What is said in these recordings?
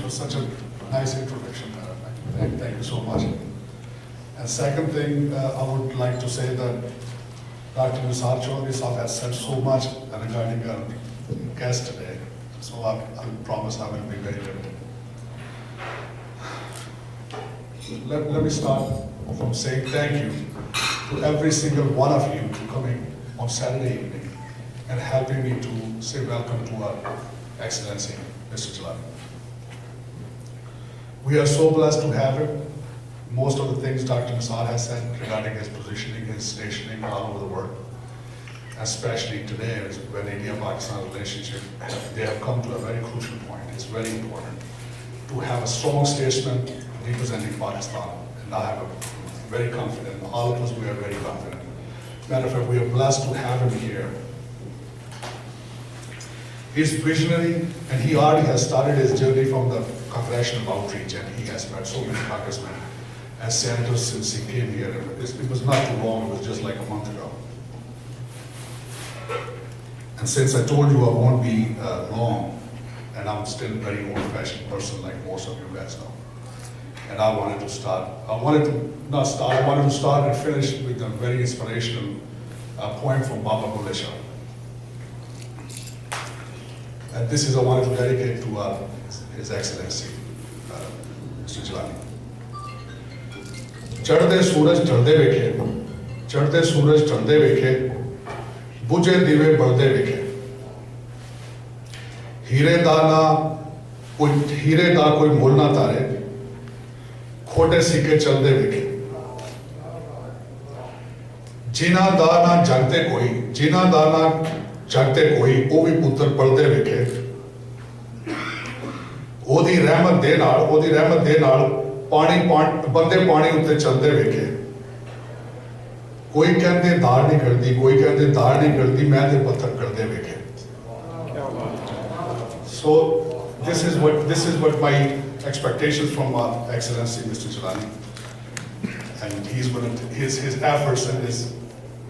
for such a nice introduction. Thank you so much. And second thing, I would like to say that Dr. Nisar Chaudhary Sahab has said so much regarding our guest today. So I promise I will be very limited. Let me start from saying thank you to every single one of you for coming on Saturday evening and helping me to say welcome to our Excellency, Mr. Jilani. We are so blessed to have him. Most of the things Dr. Nisar has said regarding his positioning, his stationing all over the world, especially today when India-Pakistan relationship, they have come to a very crucial point. It's very important to have a strong statesman representing Pakistan. And I am very confident, all of us, we are very confident. Matter of fact, we are blessed to have him here. He's visionary, and he already has started his journey from the congressional outreach, and he has met so many congressmen and senators since he came here. It was not too long, it was just like a month ago. And since I told you I won't be long, and I'm still a very old-fashioned person like most of you guys know. And I wanted to start and finish with a very inspirational poem from Baba Bulle Shah. And this is I wanted to dedicate to His Excellency, Mr. Jilani. चढ़ते सूरज ढलदे वेखे, चढ़ते सूरज ढलदे वेखे, बुझे दीवे बलदे वेखे, हीरे दा कोई मुल ना तारे, खोटे सिक्के चलदे वेखे, जिना दा ना जगते कोई, वो भी पुत्र पलदे वेखे, ओदी रहमत दे नाल बंदे पानी उत्ते चलते वेखे, कोई कहते दाड़ नहीं गलती, मैं ते पत्थर गलते वेखे. So this is what my expectations from our Excellency Mr. Jilani, and his efforts and his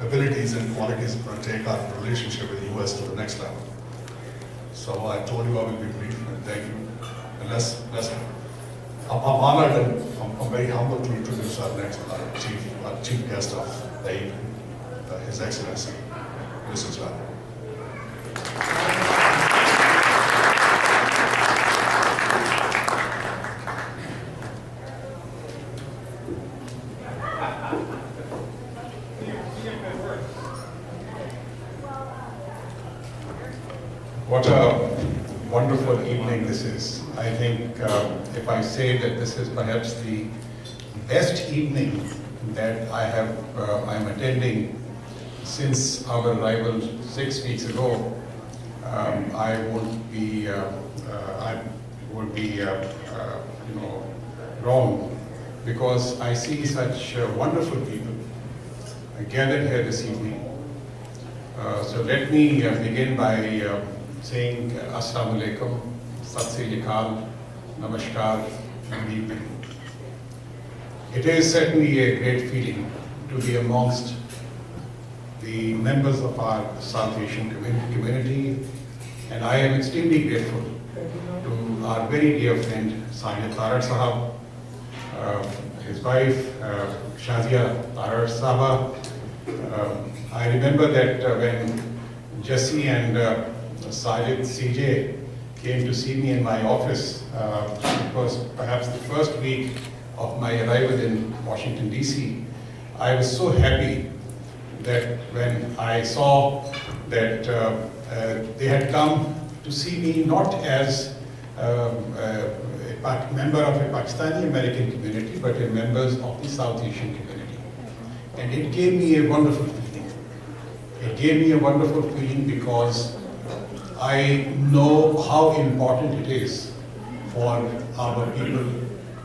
abilities and qualities are going to take our relationship with the US to the next level. So I told you I will be brief, and thank you. And I'm honored and I'm very humbled to introduce our next chief guest of the evening, His Excellency, Mr. Jilani. What a wonderful evening this is. I think if I say that this is perhaps the best evening that I'm attending since our arrival 6 weeks ago, I would be wrong, because I see such wonderful people gathered here this evening. So let me begin by saying Assalamu alaikum, Sat Sri Akal, Namaskar, good evening. It is certainly a great feeling to be amongst the members of our South Asian community, and I am extremely grateful to our very dear friend Sajid Tarar Sahab, his wife Shazia Tarar Sahaba. I remember that when Jesse and Sajid CJ came to see me in my office, it was perhaps the first week of my arrival in Washington DC. I was so happy that when I saw that they had come to see me not as a member of a Pakistani American community, but a members of the South Asian community. And it gave me a wonderful feeling. It gave me a wonderful feeling because I know how important it is for our people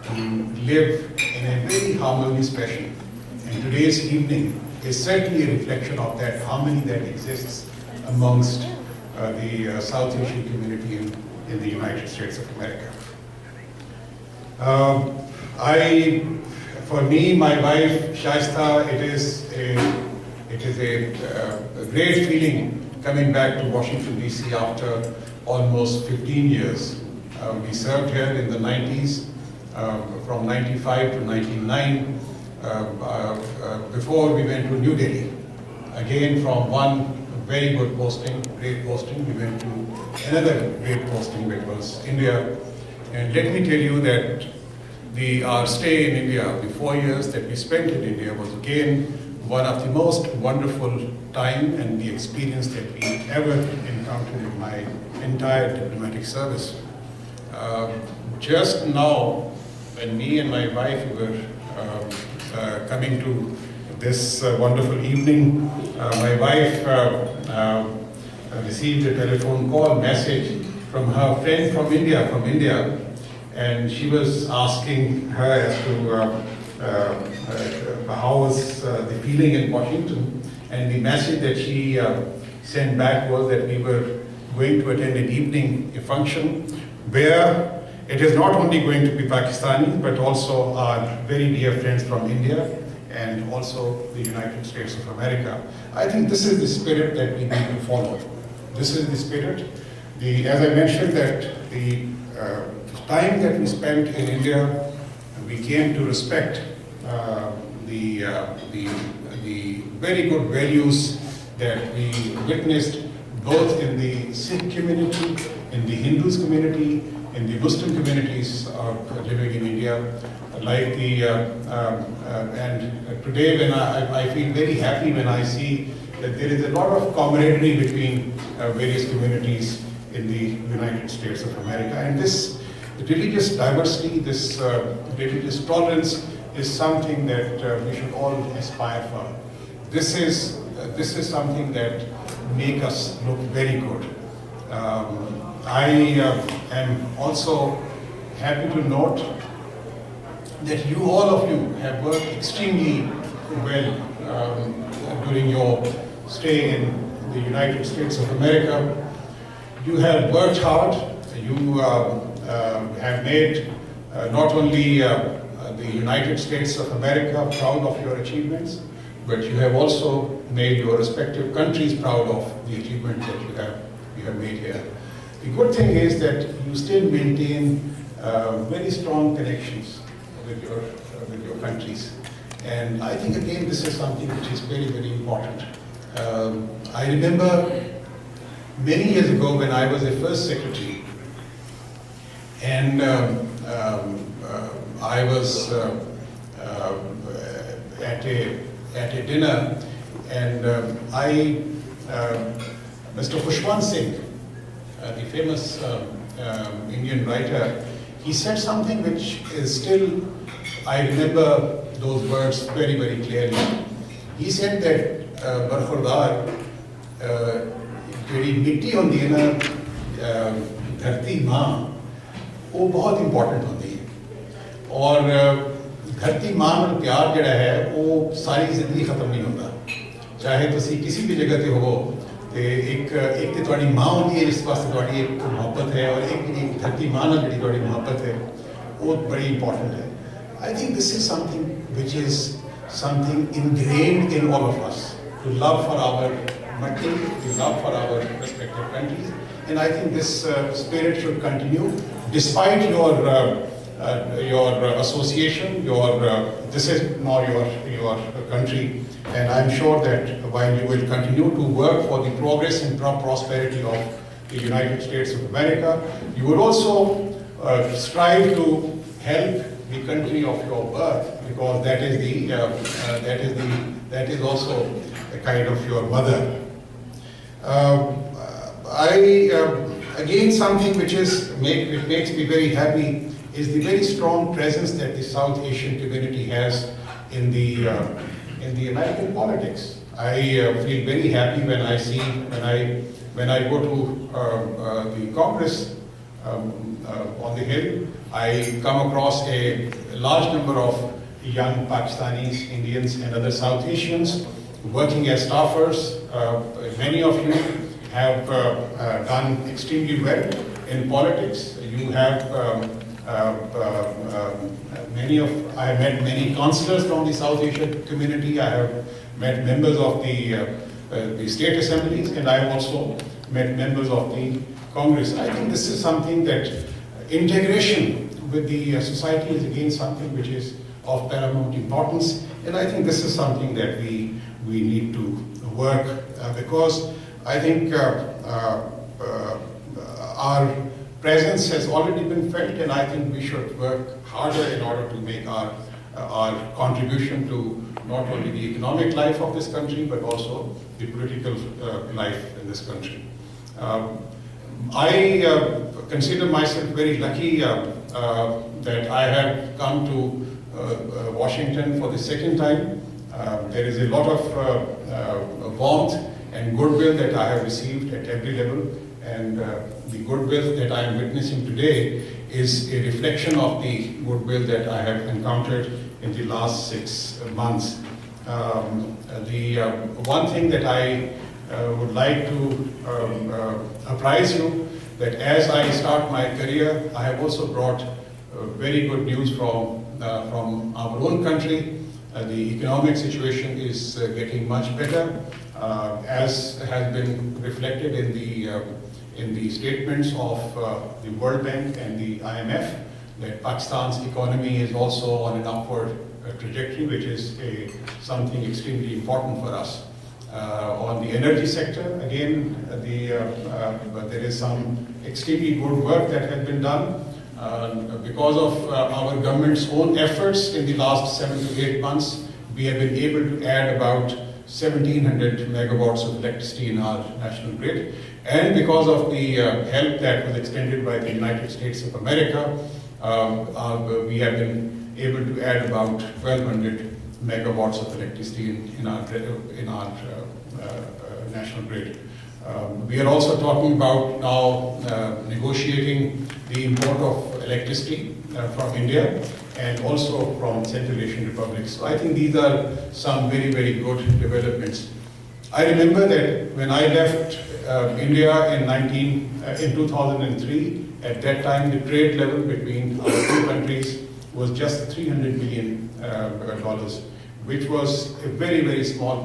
to live in a very harmonious fashion. And today's evening is certainly a reflection of that harmony that exists amongst the South Asian community in the United States of America. For me, my wife, Shaista, it is a great feeling coming back to Washington, D.C. after almost 15 years. We served here in the 90s, from 95 to 99, before we went to New Delhi. Again, from one very good posting, great posting, we went to another great posting, which was India. And let me tell you that our stay in India, the 4 years that we spent in India, was again one of the most wonderful time and the experience that we ever encountered in my entire diplomatic service. Just now, when me and my wife were coming to this wonderful evening, my wife received a telephone call message from her friend from India, and she was asking her as to how was the feeling in Washington, and the message that she sent back was that we were going to attend an evening function where it is not only going to be Pakistani, but also our very dear friends from India and also the United States of America. I think this is the spirit that we need to follow. This is the spirit. As I mentioned, that the time that we spent in India, we came to respect the very good values that we witnessed both in the Sikh community, in the Hindus community, in the Muslim communities living in India. Like and today when I feel very happy when I see that there is a lot of camaraderie between various communities in the United States of America. And this religious diversity, this religious tolerance is something that we should all aspire for. This is something that makes us look very good. I am also happy to note that all of you have worked extremely well during your stay in the United States of America. You have worked hard. You have made not only the United States of America proud of your achievements, but you have also made your respective countries proud of the achievement that you have made here. The good thing is that you still maintain very strong connections with your countries, and I think again this is something which is very, very important. I remember many years ago when I was a first secretary, and I was at a dinner, and Mr. Khushwant Singh, the famous Indian writer, he said something which is still, I remember those words very, very clearly. He said that Barkhordar, ਜਿਹੜੀ ਮਿੱਟੀ ਹੁੰਦੀ ਹੈ ਨਾ ਧਰਤੀ ਮਾਂ, ਉਹ ਬਹੁਤ important ਹੁੰਦੀ ਹੈ, ਔਰ ਧਰਤੀ ਮਾਂ ਨਾਲ ਪਿਆਰ ਜਿਹੜਾ ਹੈ ਉਹ ਸਾਰੀ ਜ਼ਿੰਦਗੀ ਖਤਮ ਨਹੀਂ ਹੁੰਦਾ। ਚਾਹੇ ਤੁਸੀਂ ਕਿਸੇ ਵੀ ਜਗ੍ਹਾ ਤੇ ਹੋਵੋ ਤੇ ਇੱਕ ਤੇ ਤੁਹਾਡੀ ਮਾਂ ਹੁੰਦੀ ਹੈ ਜਿਸ ਵਾਸਤੇ ਤੁਹਾਡੀ ਇੱਕ ਮੁਹੱਬਤ ਹੈ, ਔਰ ਇੱਕ ਜਿਹੜੀ ਧਰਤੀ ਮਾਂ ਨਾਲ ਜਿਹੜੀ ਤੁਹਾਡੀ ਮੁਹੱਬਤ ਹੈ ਉਹ ਬੜੀ ਇੰਪੋਰਟੈਂਟ ਹੈ। I think this is something which is something ingrained in all of us, to love for our matti, to love for our respective countries, and I think this spirit should continue despite your association, this is now your country, and I'm sure that while you will continue to work for the progress and prosperity of the United States of America, you will also strive to help the country of your birth, because that is also a kind of your mother. Again, something which makes me very happy is the very strong presence that the South Asian community has in the American politics. I feel very happy when I see when I go to the Congress on the Hill. I come across a large number of young Pakistanis, Indians, and other South Asians working as staffers. Many of you have done extremely well in politics. You have I have met many councillors from the South Asian community. I have met members of the state assemblies, and I have also met members of the Congress. I think this is something that integration with the society is again something which is of paramount importance, and I think this is something that we need to work because I think our presence has already been felt, and I think we should work harder in order to make our contribution to not only the economic life of this country but also the political life in this country. I consider myself very lucky that I have come to Washington for the second time. There is a lot of warmth and goodwill that I have received at every level, and the goodwill that I am witnessing today is a reflection of the goodwill that I have encountered in the last 6 months. The one thing that I would like to apprise you that as I start my career, I have also brought very good news from our own country. The economic situation is getting much better, as has been reflected in the statements of the World Bank and the IMF, that Pakistan's economy is also on an upward trajectory, which is something extremely important for us. On the energy sector, again, there is some extremely good work that has been done. Because of our government's own efforts in the last 7 to 8 months, we have been able to add about 1700 megawatts of electricity in our national grid. And because of the help that was extended by the United States of America, we have been able to add about 1200 megawatts of electricity in our national grid. We are also talking about now negotiating the import of electricity from India and also from Central Asian republics. So I think these are some very, very good developments. I remember that when I left India in 2003, at that time the trade level between our two countries was just $300 million, which was a very, very small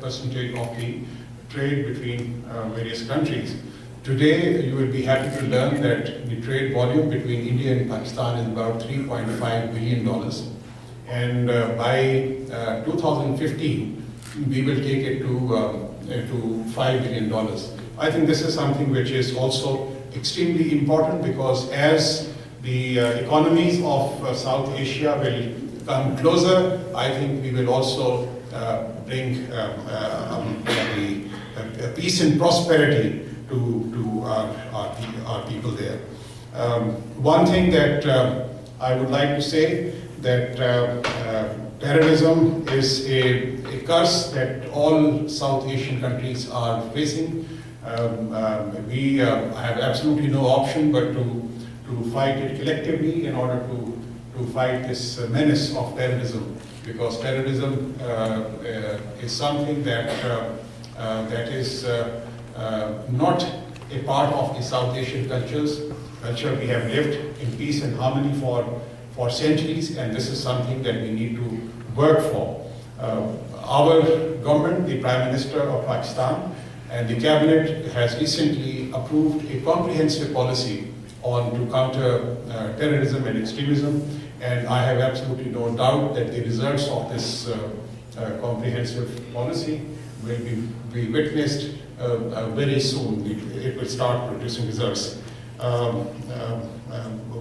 percentage of the trade between various countries. Today, you will be happy to learn that the trade volume between India and Pakistan is about $3.5 billion. And by 2015, we will take it to $5 billion. I think this is something which is also extremely important because as the economies of South Asia will come closer, I think we will also bring peace and prosperity to our people there. One thing that I would like to say that terrorism is a curse that all South Asian countries are facing. We have absolutely no option but to fight it collectively in order to fight this menace of terrorism, because terrorism is something that is not a part of the South Asian culture. We have lived in peace and harmony for centuries, and this is something that we need to work for. Our government, the Prime Minister of Pakistan, and the Cabinet has recently approved a comprehensive policy to counter terrorism and extremism, and I have absolutely no doubt that the results of this comprehensive policy will be witnessed very soon. It will start producing results.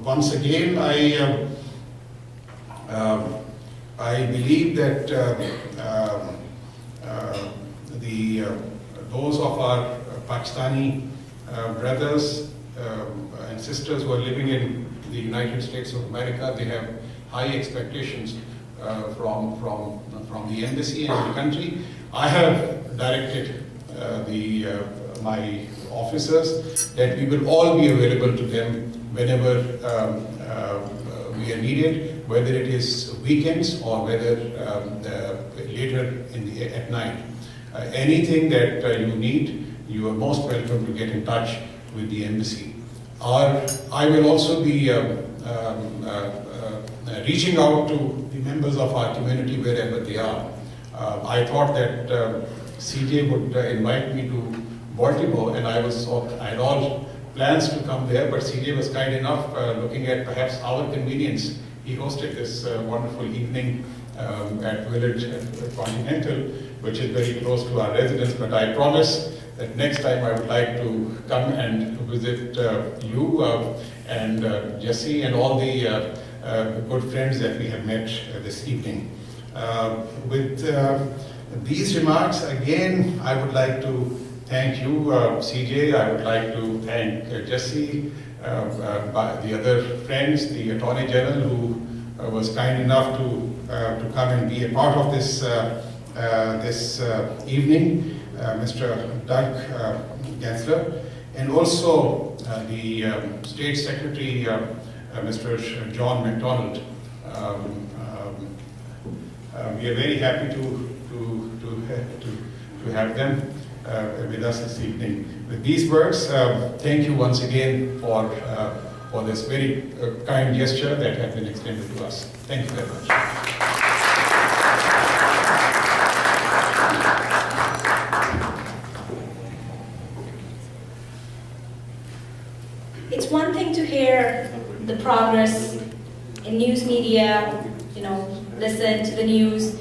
Once again, I believe that those of our Pakistani brothers and sisters who are living in the United States of America, they have high expectations from the embassy and the country. I have directed my officers that we will all be available to them whenever we are needed, whether it is weekends or whether later at night. Anything that you need, you are most welcome to get in touch with the embassy. I will also be reaching out to the members of our community wherever they are. I thought that CJ would invite me to Baltimore, and I had all plans to come there, but CJ was kind enough, looking at perhaps our convenience. He hosted this wonderful evening at Village Continental, which is very close to our residence, but I promise that next time I would like to come and visit you and Jesse and all the good friends that we have met this evening. With these remarks, again, I would like to thank you, CJ. I would like to thank Jesse, the other friends, the Attorney General, who was kind enough to come and be a part of this evening, Mr. Doug Gensler, and also the State Secretary, Mr. John MacDonald. We are very happy to have them with us this evening. With these words, thank you once again for this very kind gesture that has been extended to us. Thank you very much. It's one thing to hear the progress in news media, listen to the news,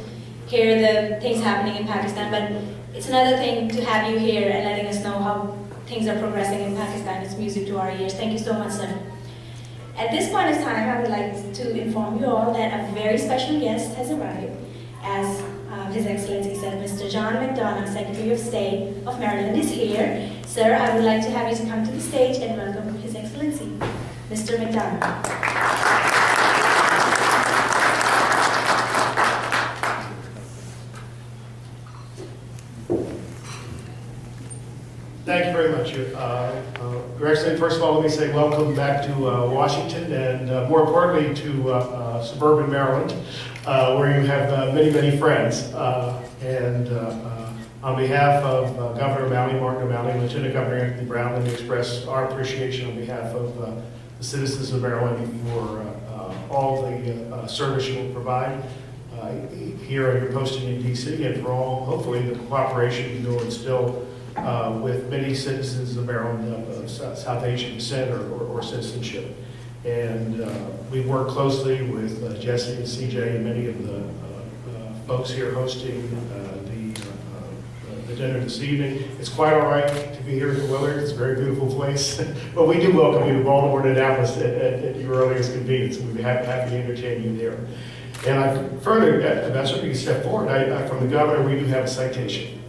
hear the things happening in Pakistan, but it's another thing to have you here and letting us know how things are progressing in Pakistan. It's music to our ears. Thank you so much, sir. At this point of time, I would like to inform you all that a very special guest has arrived, as His Excellency said, Mr. John MacDonald, Secretary of State of Maryland, is here. Sir, I would like to have you to come to the stage and welcome His Excellency, Mr. MacDonald. Thank you very much. Your Excellency, first of all, let me say welcome back to Washington and more importantly to suburban Maryland, where you have many, many friends. On behalf of Governor O'Malley, Martin O'Malley, Lieutenant Governor Anthony Brown, let me express our appreciation on behalf of the citizens of Maryland for all the service you will provide here at your posting in D.C. and for all, hopefully, the cooperation you will instill with many citizens of Maryland of South Asian descent or citizenship. And we work closely with Jesse and CJ and many of the folks here hosting the dinner this evening. It's quite all right to be here in Willard. It's a very beautiful place. But we do welcome you to Baltimore and Annapolis at your earliest convenience. We'd be happy to entertain you there. And I further, Ambassador, you can step forward. From the governor, we do have a citation.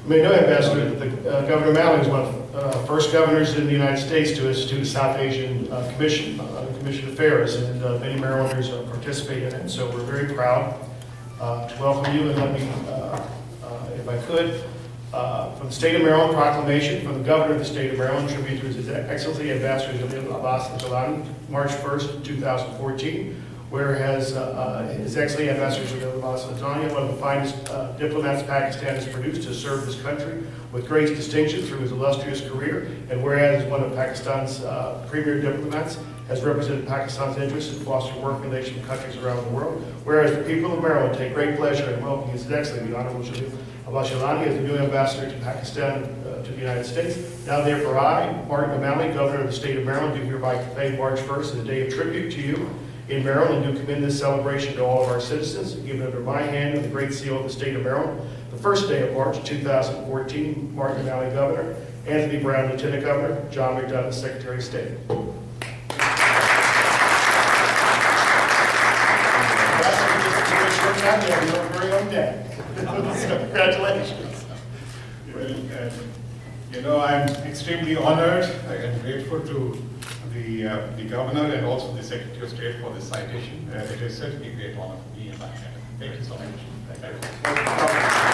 You may know, Ambassador, that Governor O'Malley is one of the first governors in the United States to institute a South Asian Commission Affairs, and many Marylanders participate in it. So we're very proud to welcome you, and let me, if I could, from the State of Maryland proclamation from the Governor of the State of Maryland, tribute to His Excellency Ambassador Jalil Abbas Jilani, March 1st, 2014. Whereas His Excellency Ambassador Jalil Abbas Jilani, one of the finest diplomats Pakistan has produced, has served his country with great distinction through his illustrious career. And whereas one of Pakistan's premier diplomats has represented Pakistan's interests and fostered working relations with countries around the world. Whereas the people of Maryland take great pleasure in welcoming His Excellency, the Honorable Jalil Abbas Jilani, as the new ambassador to Pakistan to the United States. Now therefore I, Martin O'Malley, Governor of the State of Maryland, do hereby proclaim March 1st as a day of tribute to you in Maryland, and do commend this celebration to all of our citizens, given under my hand and the Great Seal of the State of Maryland, the first day of March 2014, Martin O'Malley, Governor, Anthony Brown, Lieutenant Governor, John MacDonald, Secretary of State. Your very own day. Congratulations. Well, I'm extremely honored and grateful to the governor and also the Secretary of State for this citation. It is certainly a great honor for me and my family. Thank you so much. Thank you.